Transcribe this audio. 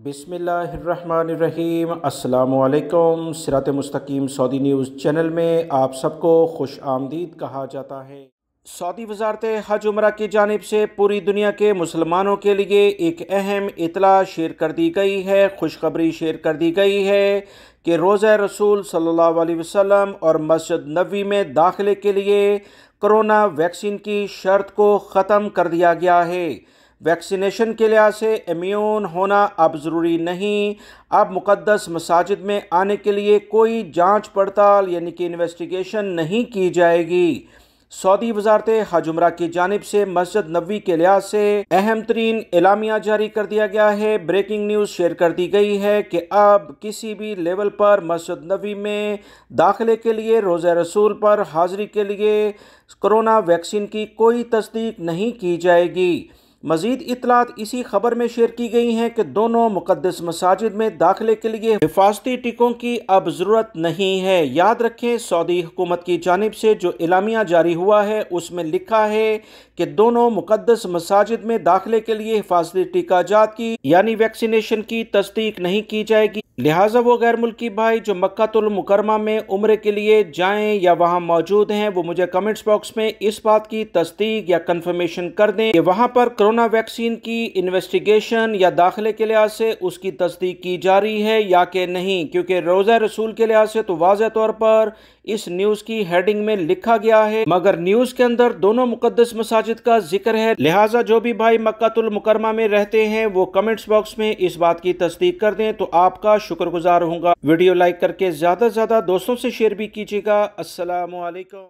बिस्मिल्लाहिर्रहमानिर्रहीम। अस्सलामुअलैकुम। सिरात मुस्तकीम सऊदी न्यूज़ चैनल में आप सबको खुश आमदीद कहा जाता है। सऊदी वज़ारत हज उम्रा की जानिब से पूरी दुनिया के मुसलमानों के लिए एक अहम इतला शेयर कर दी गई है, खुशखबरी शेयर कर दी गई है कि रोज़ा रसूल सल्लल्लाहु अलैहि वसल्लम और मस्जिद नबवी में दाखिले के लिए कोरोना वैक्सीन की शर्त को ख़त्म कर दिया गया है। वैक्सीनेशन के लिहाज से इम्यून होना अब ज़रूरी नहीं। अब मुक़द्दस मसाजिद में आने के लिए कोई जांच पड़ताल यानी कि इन्वेस्टिगेशन नहीं की जाएगी। सऊदी वज़ारत हज उम्रा की जानिब से मस्जिद नबवी के लिहाज से अहम तरीन एलामिया जारी कर दिया गया है। ब्रेकिंग न्यूज़ शेयर कर दी गई है कि अब किसी भी लेवल पर मस्जिद नबवी में दाखिले के लिए रोज़ा रसूल पर हाज़िरी के लिए कोरोना वैक्सीन की कोई तस्दीक नहीं की जाएगी। मज़ीद इतलात इसी खबर में शेयर की गई हैं कि दोनों मुक़द्दस मसाजिद में दाखिले के लिए हिफाजती टिकों की अब ज़रूरत नहीं है। याद रखें, सऊदी हुकूमत की जानिब से जो एलामिया जारी हुआ है उसमें लिखा है कि दोनों मुक़द्दस मसाजिद में दाखिले के लिए हिफाजती टीकाजात की यानी वैक्सीनेशन की तस्दीक नहीं की जाएगी। लिहाजा वो गैर मुल्की भाई जो मक्कातुल मुकर्रमा में उम्रे के लिए जाएं या वहां मौजूद हैं, वो मुझे कमेंट्स बॉक्स में इस बात की तस्दीक या कंफर्मेशन कर दें कि वहां पर कोरोना वैक्सीन की इन्वेस्टिगेशन या दाखिले के लिहाज से उसकी तस्दीक की जा रही है या कि नहीं, क्योंकि रोज़ा रसूल के लिहाज से तो वाज़ेह तौर पर इस न्यूज़ की हेडिंग में लिखा गया है, मगर न्यूज़ के अंदर दोनों मुक़द्दस मसाजिद का जिक्र है। लिहाजा जो भी भाई मक्कातुल मुकर्रमा में रहते हैं वो कमेंट्स बॉक्स में इस बात की तस्दीक कर दें तो आपका शुक्रगुजार होऊंगा। वीडियो लाइक करके ज़्यादा से ज़्यादा दोस्तों से शेयर भी कीजिएगा। अस्सलामु अलैकुम।